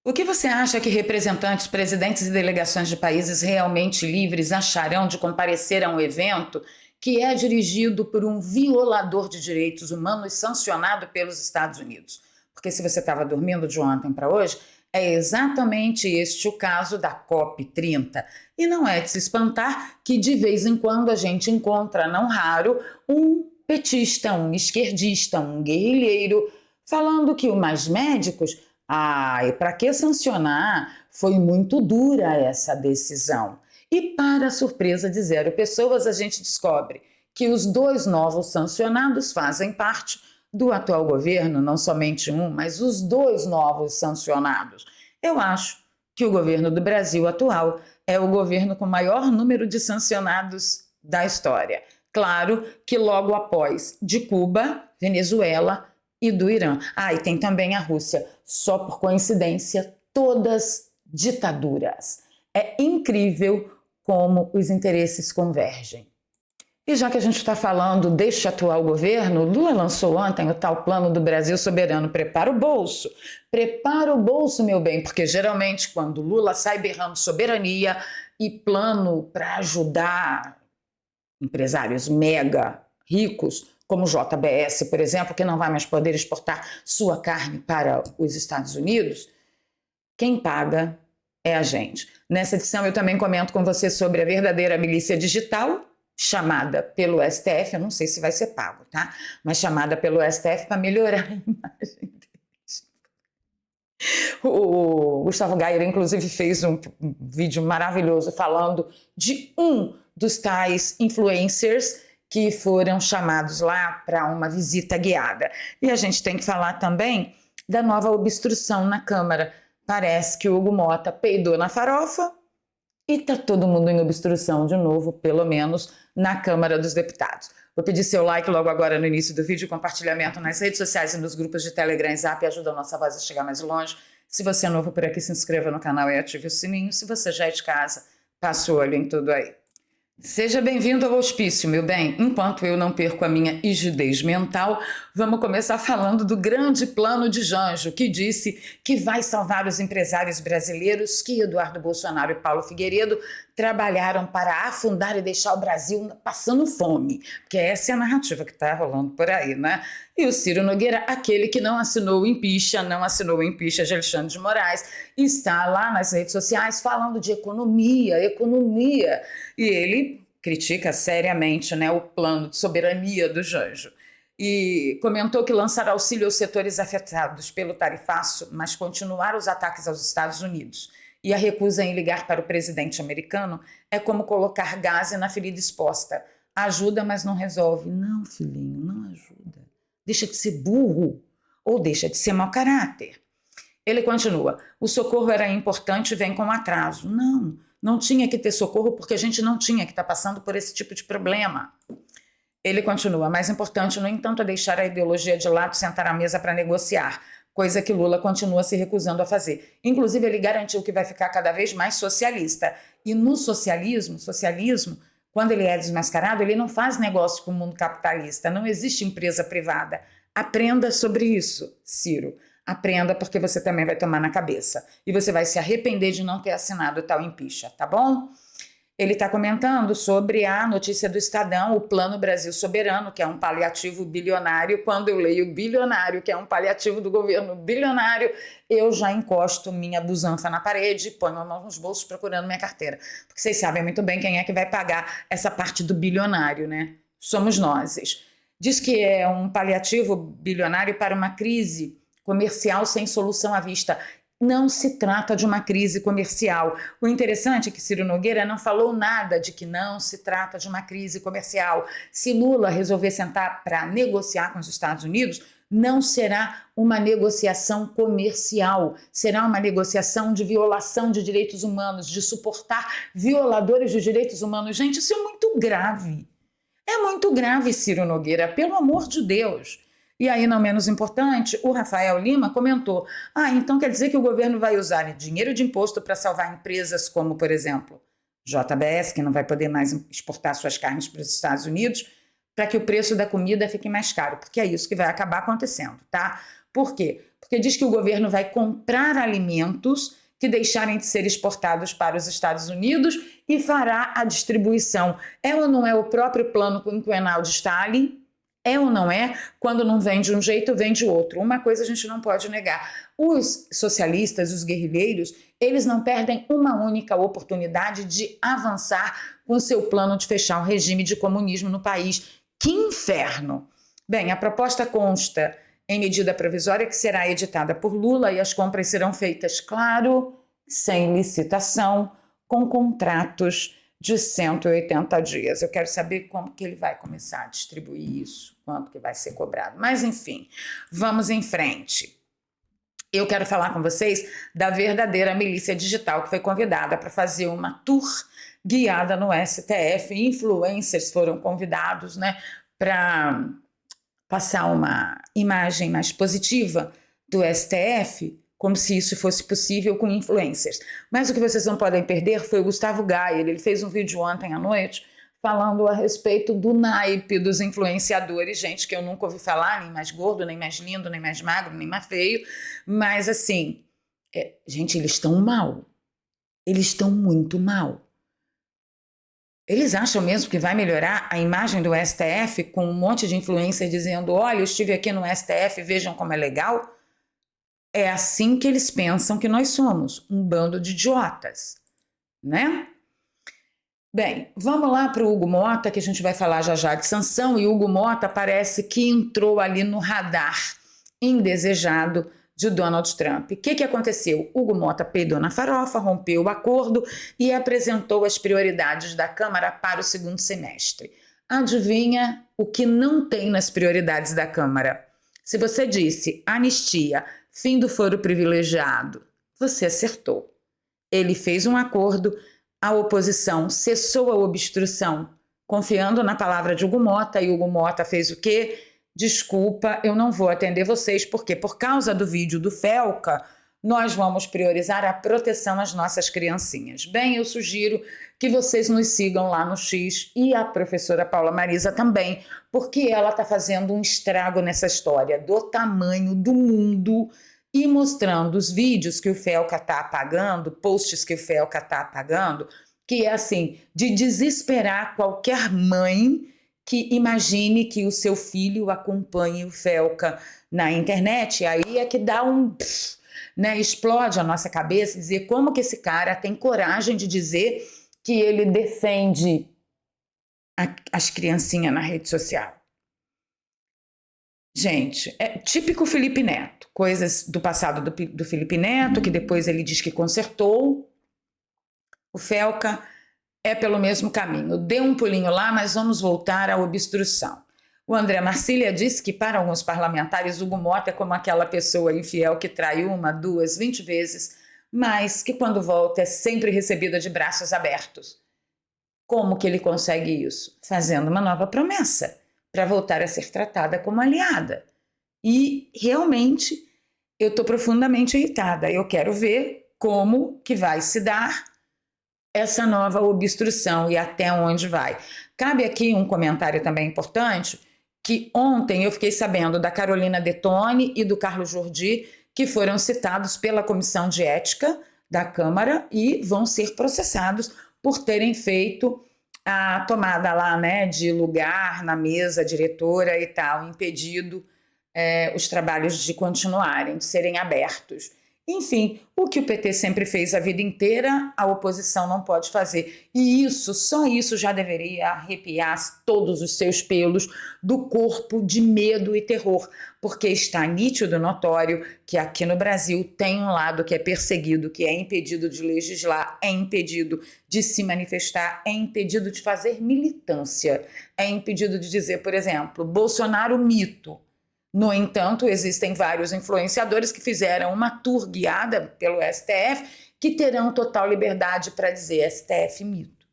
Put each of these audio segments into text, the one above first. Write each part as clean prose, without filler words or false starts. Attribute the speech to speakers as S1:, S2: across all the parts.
S1: O que você acha que representantes, presidentes e delegações de países realmente livres acharão de comparecer a um evento que é dirigido por um violador de direitos humanos sancionado pelos Estados Unidos? Porque se você estava dormindo de ontem para hoje, é exatamente este o caso da COP30. E não é de se espantar que de vez em quando a gente encontra, não raro, um petista, um esquerdista, um guerrilheiro, falando que os médicos e para que sancionar? Foi muito dura essa decisão. E, para a surpresa de zero pessoas, a gente descobre que os dois novos sancionados fazem parte do atual governo, não somente um, mas os dois novos sancionados. Eu acho que o governo do Brasil atual é o governo com maior número de sancionados da história. Claro que logo após de Cuba, Venezuela e do Irã. E tem também a Rússia. Só por coincidência, todas ditaduras. É incrível como os interesses convergem. E já que a gente está falando deste atual governo, Lula lançou ontem o tal Plano do Brasil Soberano. Prepara o bolso. Prepara o bolso, meu bem, porque geralmente quando Lula sai berrando soberania e plano para ajudar empresários mega ricos, como o JBS, por exemplo, que não vai mais poder exportar sua carne para os Estados Unidos, quem paga é a gente. Nessa edição eu também comento com você sobre a verdadeira milícia digital, chamada pelo STF, eu não sei se vai ser pago, tá? Mas chamada pelo STF para melhorar a imagem deles. O Gustavo Gayer, inclusive, fez um vídeo maravilhoso falando de um dos tais influencers que foram chamados lá para uma visita guiada. E a gente tem que falar também da nova obstrução na Câmara. Parece que o Hugo Mota peidou na farofa e está todo mundo em obstrução de novo, pelo menos na Câmara dos Deputados. Vou pedir seu like logo agora no início do vídeo, compartilhamento nas redes sociais e nos grupos de Telegram e Zap, ajuda a nossa voz a chegar mais longe. Se você é novo por aqui, se inscreva no canal e ative o sininho. Se você já é de casa, passa o olho em tudo aí. Seja bem-vindo ao hospício, meu bem. Enquanto eu não perco a minha rigidez mental, vamos começar falando do grande plano de Janjo, que disse que vai salvar os empresários brasileiros que Eduardo Bolsonaro e Paulo Figueiredo trabalharam para afundar e deixar o Brasil passando fome, porque essa é a narrativa que está rolando por aí, né? E o Ciro Nogueira, aquele que não assinou o impeachment de Alexandre de Moraes, está lá nas redes sociais falando de economia, e ele critica seriamente, né, o plano de soberania do Janjo. E comentou que lançar auxílio aos setores afetados pelo tarifaço, mas continuar os ataques aos Estados Unidos e a recusa em ligar para o presidente americano é como colocar gás na ferida exposta. Ajuda, mas não resolve. Não, filhinho, não ajuda. Deixa de ser burro ou deixa de ser mau caráter. Ele continua, o socorro era importante e vem com atraso. Não tinha que ter socorro porque a gente não tinha que estar passando por esse tipo de problema. Ele continua, mais importante, no entanto, é deixar a ideologia de lado e sentar à mesa para negociar, coisa que Lula continua se recusando a fazer. Inclusive, ele garantiu que vai ficar cada vez mais socialista. E no socialismo, quando ele é desmascarado, ele não faz negócio com o mundo capitalista, não existe empresa privada. Aprenda sobre isso, Ciro. Aprenda, porque você também vai tomar na cabeça. E você vai se arrepender de não ter assinado tal impeachment, tá bom? Ele está comentando sobre a notícia do Estadão, o Plano Brasil Soberano, que é um paliativo bilionário. Quando eu leio bilionário, que é um paliativo do governo bilionário, eu já encosto minha busanfa na parede e ponho a mão nos bolsos procurando minha carteira. Porque vocês sabem muito bem quem é que vai pagar essa parte do bilionário, né? Somos nós. Diz que é um paliativo bilionário para uma crise comercial sem solução à vista. Não se trata de uma crise comercial. O interessante é que Ciro Nogueira não falou nada de que não se trata de uma crise comercial. Se Lula resolver sentar para negociar com os Estados Unidos, não será uma negociação comercial, será uma negociação de violação de direitos humanos, de suportar violadores de direitos humanos. Gente, isso é muito grave. É muito grave, Ciro Nogueira, pelo amor de Deus. E aí, não menos importante, o Rafael Lima comentou, então quer dizer que o governo vai usar dinheiro de imposto para salvar empresas como, por exemplo, JBS, que não vai poder mais exportar suas carnes para os Estados Unidos, para que o preço da comida fique mais caro, porque é isso que vai acabar acontecendo, tá? Por quê? Porque diz que o governo vai comprar alimentos que deixarem de ser exportados para os Estados Unidos e fará a distribuição. É ou não é o próprio plano quinquenal de Stalin? É ou não é? Quando não vem de um jeito, vem de outro. Uma coisa a gente não pode negar. Os socialistas, os guerrilheiros, eles não perdem uma única oportunidade de avançar com o seu plano de fechar o regime de comunismo no país. Que inferno! Bem, a proposta consta em medida provisória que será editada por Lula e as compras serão feitas, claro, sem licitação, com contratos de 180 dias. Eu quero saber como que ele vai começar a distribuir isso, quanto que vai ser cobrado. Mas, enfim, vamos em frente. Eu quero falar com vocês da verdadeira milícia digital que foi convidada para fazer uma tour guiada no STF. Influencers foram convidados, né, para passar uma imagem mais positiva do STF, como se isso fosse possível com influencers. Mas o que vocês não podem perder foi o Gustavo Gayer. Ele fez um vídeo ontem à noite falando a respeito do naipe dos influenciadores, gente que eu nunca ouvi falar, nem mais gordo, nem mais lindo, nem mais magro, nem mais feio, mas assim, gente, eles estão mal. Eles estão muito mal. Eles acham mesmo que vai melhorar a imagem do STF com um monte de influencer dizendo, olha, eu estive aqui no STF, vejam como é legal? É assim que eles pensam que nós somos, um bando de idiotas, né? Bem, vamos lá para o Hugo Mota, que a gente vai falar já já de sanção, e o Hugo Mota parece que entrou ali no radar indesejado de Donald Trump. O que aconteceu? Hugo Mota peidou na farofa, rompeu o acordo e apresentou as prioridades da Câmara para o segundo semestre. Adivinha o que não tem nas prioridades da Câmara? Se você disse anistia, fim do foro privilegiado, você acertou. Ele fez um acordo, a oposição cessou a obstrução, confiando na palavra de Hugo Mota, e Hugo Mota fez o quê? Desculpa, eu não vou atender vocês, porque por causa do vídeo do Felca, nós vamos priorizar a proteção às nossas criancinhas. Bem, eu sugiro que vocês nos sigam lá no X e a professora Paula Marisa também, porque ela está fazendo um estrago nessa história do tamanho do mundo e mostrando os vídeos que o Felca está apagando, posts que o Felca está apagando, que é assim, de desesperar qualquer mãe que imagine que o seu filho acompanhe o Felca na internet. Aí é que dá um... né, explode a nossa cabeça, dizer como que esse cara tem coragem de dizer que ele defende as criancinhas na rede social. Gente, é típico Felipe Neto, coisas do passado do Felipe Neto, que depois ele diz que consertou. O Felca é pelo mesmo caminho. Deu um pulinho lá, mas vamos voltar à obstrução. O André Marcília disse que para alguns parlamentares Hugo Mota é como aquela pessoa infiel que trai 1, 2, 20 vezes, mas que quando volta é sempre recebida de braços abertos. Como que ele consegue isso? Fazendo uma nova promessa para voltar a ser tratada como aliada. E realmente eu estou profundamente irritada. Eu quero ver como que vai se dar essa nova obstrução e até onde vai. Cabe aqui um comentário também importante, que ontem eu fiquei sabendo da Carolina Detone e do Carlos Jordi, que foram citados pela Comissão de Ética da Câmara e vão ser processados por terem feito a tomada lá, né, de lugar na mesa diretora e tal, impedido os trabalhos de continuarem, de serem abertos. Enfim, o que o PT sempre fez a vida inteira, a oposição não pode fazer. E isso, só isso já deveria arrepiar todos os seus pelos do corpo de medo e terror, porque está nítido, notório, que aqui no Brasil tem um lado que é perseguido, que é impedido de legislar, é impedido de se manifestar, é impedido de fazer militância, é impedido de dizer, por exemplo, Bolsonaro mito. No entanto, existem vários influenciadores que fizeram uma tour guiada pelo STF que terão total liberdade para dizer STF mito.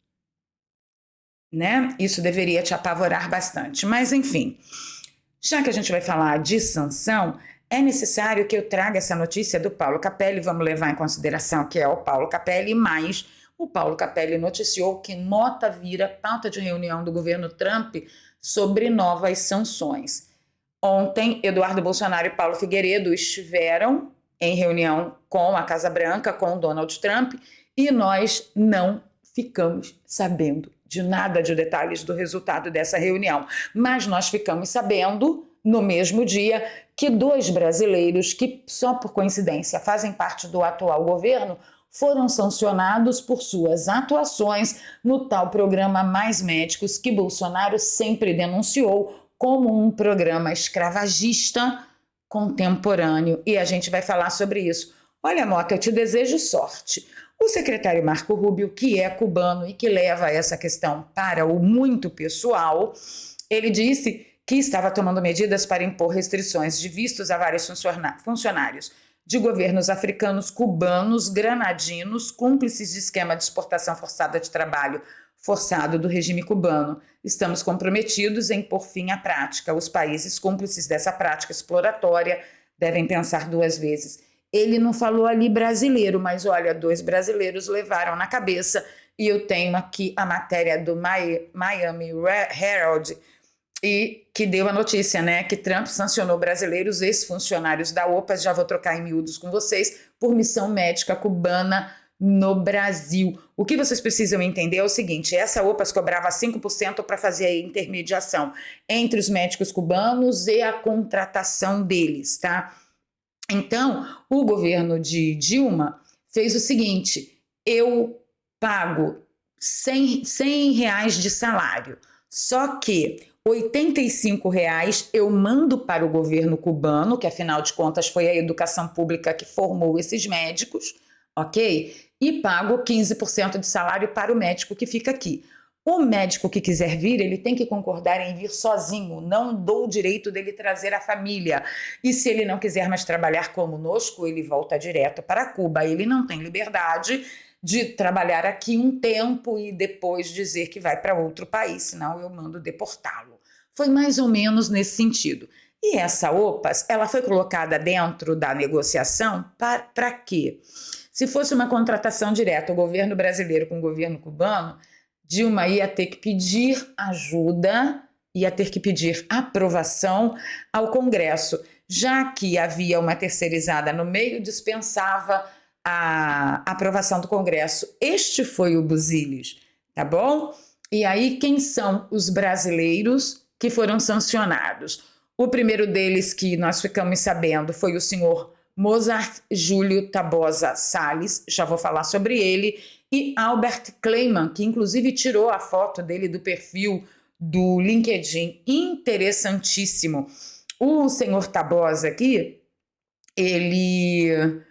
S1: Né? Isso deveria te apavorar bastante. Mas, enfim, já que a gente vai falar de sanção, é necessário que eu traga essa notícia do Paulo Capelli. Vamos levar em consideração que é o Paulo Capelli, mas o Paulo Capelli noticiou que nota vira pauta de reunião do governo Trump sobre novas sanções. Ontem, Eduardo Bolsonaro e Paulo Figueiredo estiveram em reunião com a Casa Branca, com o Donald Trump, e nós não ficamos sabendo de nada de detalhes do resultado dessa reunião. Mas nós ficamos sabendo, no mesmo dia, que 2 brasileiros que, só por coincidência, fazem parte do atual governo, foram sancionados por suas atuações no tal programa Mais Médicos, que Bolsonaro sempre denunciou como um programa escravagista contemporâneo. E a gente vai falar sobre isso. Olha, Mota, eu te desejo sorte. O secretário Marco Rubio, que é cubano e que leva essa questão para o muito pessoal, ele disse que estava tomando medidas para impor restrições de vistos a vários funcionários de governos africanos, cubanos, granadinos, cúmplices de esquema de exportação forçada de trabalho forçado do regime cubano. Estamos comprometidos em pôr fim à prática. Os países cúmplices dessa prática exploratória devem pensar 2 vezes. Ele não falou ali brasileiro, mas olha, 2 brasileiros levaram na cabeça, e eu tenho aqui a matéria do Miami Herald, e que deu a notícia, né, que Trump sancionou brasileiros ex-funcionários da OPAS, já vou trocar em miúdos com vocês, por missão médica cubana no Brasil. O que vocês precisam entender é o seguinte: essa OPAS cobrava 5% para fazer a intermediação entre os médicos cubanos e a contratação deles, tá? Então, o governo de Dilma fez o seguinte: eu pago 100 reais de salário, só que R$ 85 eu mando para o governo cubano, que afinal de contas foi a educação pública que formou esses médicos, ok? E pago 15% de salário para o médico que fica aqui. O médico que quiser vir, ele tem que concordar em vir sozinho, não dou o direito dele trazer a família. E se ele não quiser mais trabalhar conosco, ele volta direto para Cuba. Ele não tem liberdade de trabalhar aqui um tempo e depois dizer que vai para outro país, senão eu mando deportá-lo. Foi mais ou menos nesse sentido. E essa OPAS, ela foi colocada dentro da negociação para quê? Se fosse uma contratação direta, o governo brasileiro com o governo cubano, Dilma ia ter que pedir ajuda, ia ter que pedir aprovação ao Congresso, já que havia uma terceirizada no meio, dispensava a aprovação do Congresso. Este foi o Buziles, tá bom? E aí, quem são os brasileiros que foram sancionados? O primeiro deles que nós ficamos sabendo foi o senhor Mozart Júlio Tabosa Salles, já vou falar sobre ele, e Albert Kleiman, que inclusive tirou a foto dele do perfil do LinkedIn, interessantíssimo. O senhor Tabosa aqui, ele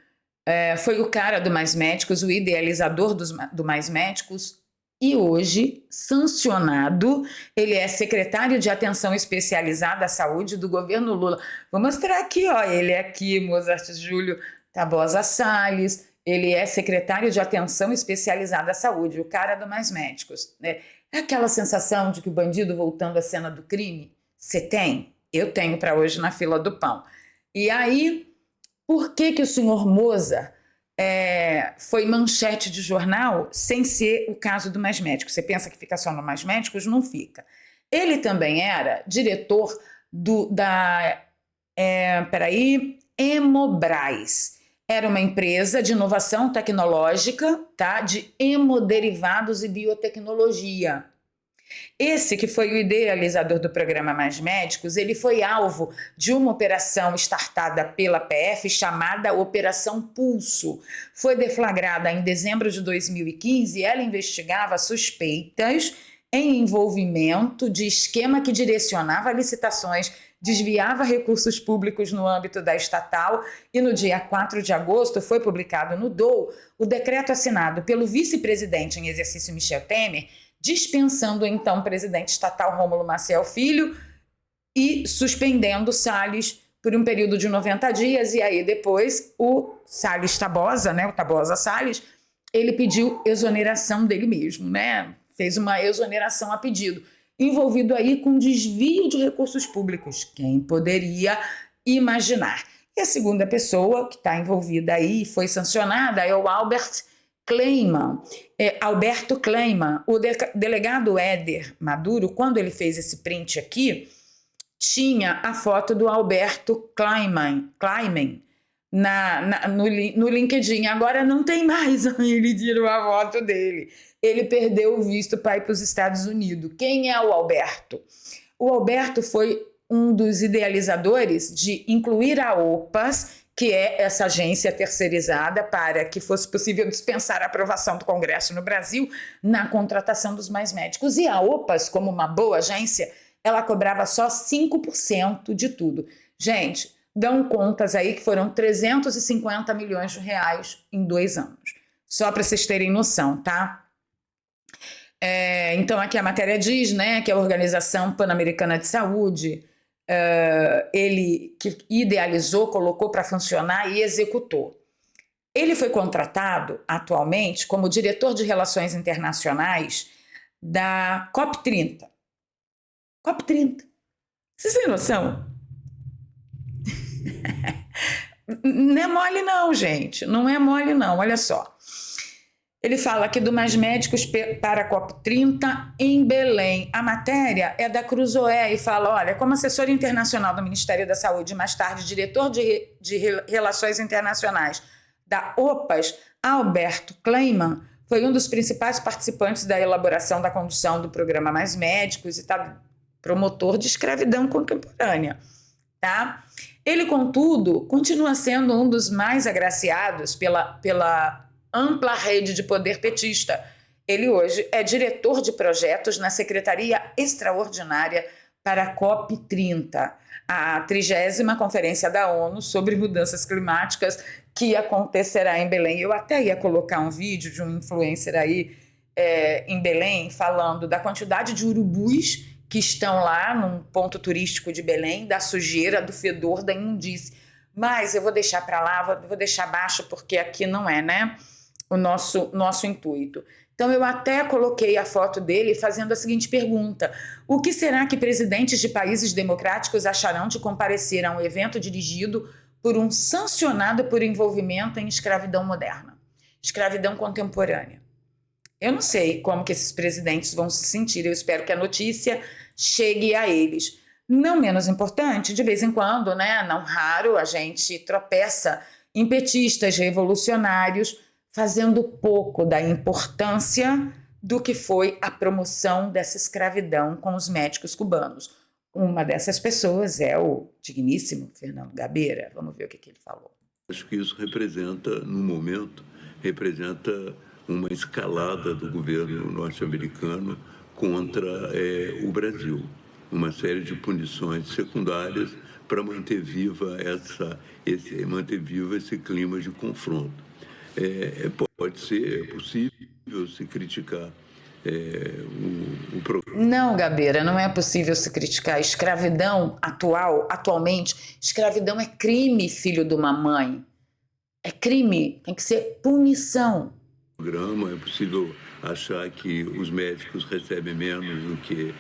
S1: foi o cara do Mais Médicos, o idealizador do Mais Médicos, e hoje, sancionado, ele é secretário de Atenção Especializada à Saúde do governo Lula. Vou mostrar aqui, ó, ele é aqui, Mozart Júlio Tabosa Salles, ele é secretário de Atenção Especializada à Saúde, o cara do Mais Médicos, né? É aquela sensação de que o bandido voltando à cena do crime? Você tem? Eu tenho para hoje na fila do pão. E aí, por que o senhor Mozart foi manchete de jornal sem ser o caso do Mais Médicos? Você pensa que fica só no Mais Médicos? Não fica. Ele também era diretor da Hemobras. Era uma empresa de inovação tecnológica, tá? De hemoderivados e biotecnologia. Esse que foi o idealizador do programa Mais Médicos, ele foi alvo de uma operação startada pela PF chamada Operação Pulso. Foi deflagrada em dezembro de 2015 e ela investigava suspeitas em envolvimento de esquema que direcionava licitações, desviava recursos públicos no âmbito da estatal, e no dia 4 de agosto foi publicado no DOU o decreto assinado pelo vice-presidente em exercício Michel Temer, dispensando o então presidente estatal Rômulo Maciel Filho e suspendendo Salles por um período de 90 dias, e aí depois o Salles Tabosa, né, o Tabosa Salles, ele pediu exoneração dele mesmo, né, fez uma exoneração a pedido, envolvido aí com desvio de recursos públicos, quem poderia imaginar. E a segunda pessoa que está envolvida aí e foi sancionada é o Alberto Kleiman. O delegado Éder Maduro, quando ele fez esse print aqui, tinha a foto do Alberto Kleiman no LinkedIn. Agora não tem mais, ele tirou a foto dele. Ele perdeu o visto para ir para os Estados Unidos. Quem é o Alberto? O Alberto foi um dos idealizadores de incluir a OPAS, que é essa agência terceirizada, para que fosse possível dispensar a aprovação do Congresso no Brasil na contratação dos mais médicos. E a OPAS, como uma boa agência, ela cobrava só 5% de tudo. Gente, dão contas aí que foram 350 milhões de reais em 2 anos. Só para vocês terem noção, tá? Então aqui a matéria diz, né, que a Organização Pan-Americana de Saúde, ele que idealizou, colocou para funcionar e executou. Ele foi contratado atualmente como diretor de Relações Internacionais da COP30. COP30. Vocês têm noção? Não é mole não, gente. Não é mole não, olha só. Ele fala aqui do Mais Médicos para a COP30 em Belém. A matéria é da Cruzoé e fala, olha, como assessor internacional do Ministério da Saúde e mais tarde diretor de Relações Internacionais da OPAS, Alberto Kleiman foi um dos principais participantes da elaboração da condução do programa Mais Médicos e está promotor de escravidão contemporânea, tá? Ele, contudo, continua sendo um dos mais agraciados pela ampla rede de poder petista. Ele hoje é diretor de projetos na Secretaria Extraordinária para a COP30, a 30ª Conferência da ONU sobre Mudanças Climáticas, que acontecerá em Belém. Eu até ia colocar um vídeo de um influencer aí em Belém falando da quantidade de urubus que estão lá num ponto turístico de Belém, da sujeira, do fedor, da imundície. Mas eu vou deixar para lá, vou deixar baixo, porque aqui não é, né, o nosso intuito. Então eu até coloquei a foto dele fazendo a seguinte pergunta: o que será que presidentes de países democráticos acharão de comparecer a um evento dirigido por um sancionado por envolvimento em escravidão moderna, escravidão contemporânea? Eu não sei como que esses presidentes vão se sentir, eu espero que a notícia chegue a eles. Não menos importante, de vez em quando, né, não raro, a gente tropeça em petistas revolucionários fazendo pouco da importância do que foi a promoção dessa escravidão com os médicos cubanos. Uma dessas pessoas é o digníssimo Fernando Gabeira. Vamos ver o que ele falou.
S2: Acho que isso representa, no momento, uma escalada do governo norte-americano contra o Brasil. Uma série de punições secundárias para manter viva esse clima de confronto. É possível se criticar o programa.
S1: Não, Gabeira, não é possível se criticar. A escravidão atualmente, escravidão é crime, filho de uma mãe. É crime, tem que ser punição.
S2: É possível achar que os médicos recebem menos do que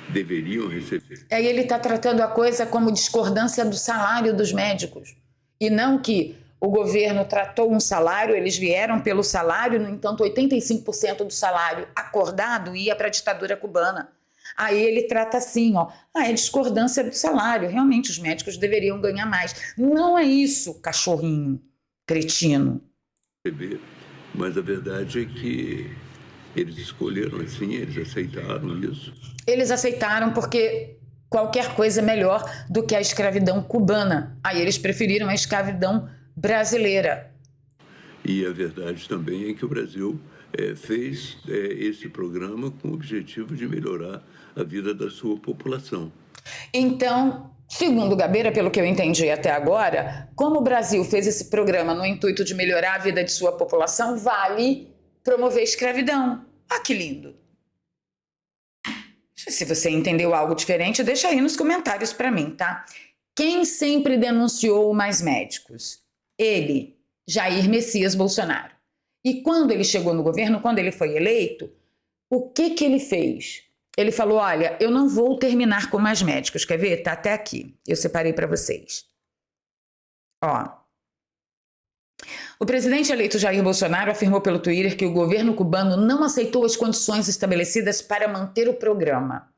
S2: deveriam receber.
S1: Aí ele está tratando a coisa como discordância do salário dos médicos. E não que o governo tratou um salário, eles vieram pelo salário, no entanto, 85% do salário acordado ia para a ditadura cubana. Aí ele trata assim, é discordância do salário. Realmente, os médicos deveriam ganhar mais. Não é isso, cachorrinho cretino.
S2: Mas a verdade é que eles escolheram assim, eles aceitaram isso.
S1: Eles aceitaram porque qualquer coisa é melhor do que a escravidão cubana. Aí eles preferiram a escravidão brasileira.
S2: E a verdade também é que o Brasil fez esse programa com o objetivo de melhorar a vida da sua população.
S1: Então, segundo Gabeira, pelo que eu entendi até agora, como o Brasil fez esse programa no intuito de melhorar a vida de sua população, vale promover a escravidão. Ah, que lindo! Se você entendeu algo diferente, deixa aí nos comentários para mim, tá? Quem sempre denunciou o Mais Médicos? Ele, Jair Messias Bolsonaro. E quando ele chegou no governo, quando ele foi eleito, o que ele fez? Ele falou, olha, eu não vou terminar com Mais Médicos. Quer ver? Tá até aqui. Eu separei para vocês. O presidente eleito Jair Bolsonaro afirmou pelo Twitter que o governo cubano não aceitou as condições estabelecidas para manter o programa.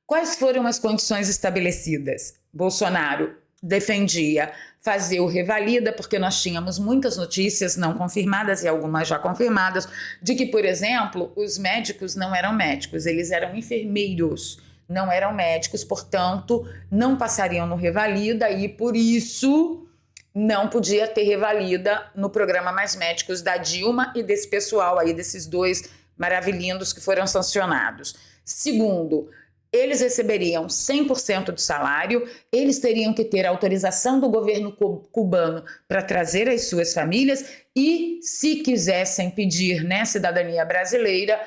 S1: Quais foram as condições estabelecidas? Bolsonaro defendia fazer o revalida, porque nós tínhamos muitas notícias não confirmadas e algumas já confirmadas, de que, por exemplo, os médicos não eram médicos, eles eram enfermeiros, não eram médicos, portanto, não passariam no revalida e, por isso, não podia ter revalida no programa Mais Médicos da Dilma e desse pessoal aí, desses dois maravilhindos que foram sancionados. Segundo, eles receberiam 100% do salário, eles teriam que ter autorização do governo cubano para trazer as suas famílias e, se quisessem pedir, né, cidadania brasileira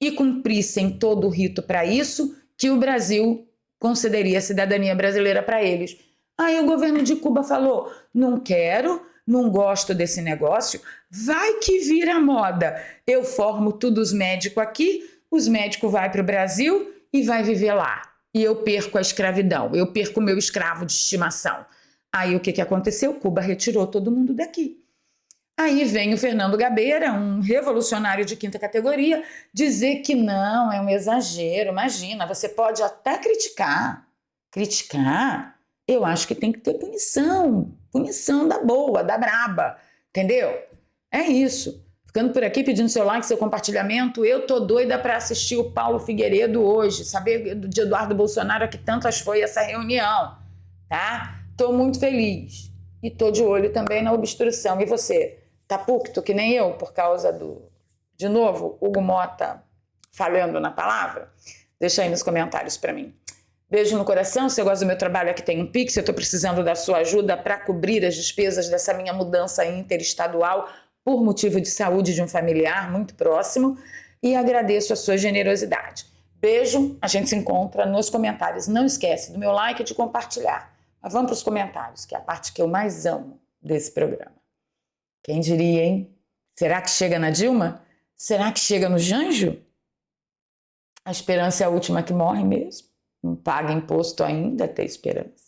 S1: e cumprissem todo o rito para isso, que o Brasil concederia a cidadania brasileira para eles. Aí o governo de Cuba falou, não quero, não gosto desse negócio, vai que vira moda. Eu formo todos os médicos aqui, os médicos vão para o Brasil e vai viver lá. E eu perco a escravidão, eu perco o meu escravo de estimação. Aí o que aconteceu? Cuba retirou todo mundo daqui. Aí vem o Fernando Gabeira, um revolucionário de quinta categoria, dizer que não, é um exagero. Imagina, você pode até criticar. Criticar? Eu acho que tem que ter punição. Punição da boa, da braba. Entendeu? É isso. Ficando por aqui, pedindo seu like, seu compartilhamento. Eu tô doida para assistir o Paulo Figueiredo hoje, saber de Eduardo Bolsonaro que tantas foi essa reunião, tá? Tô muito feliz. E tô de olho também na obstrução. E você? Tá pucto que nem eu por causa de novo, Hugo Mota falhando na palavra? Deixa aí nos comentários para mim. Beijo no coração. Se você gosta do meu trabalho, aqui tem um Pix. Eu estou precisando da sua ajuda para cobrir as despesas dessa minha mudança interestadual por motivo de saúde de um familiar muito próximo. E agradeço a sua generosidade. Beijo. A gente se encontra nos comentários. Não esquece do meu like e de compartilhar. Mas vamos para os comentários, que é a parte que eu mais amo desse programa. Quem diria, hein? Será que chega na Dilma? Será que chega no Janjo? A esperança é a última que morre mesmo. Não paga imposto ainda, tem esperança.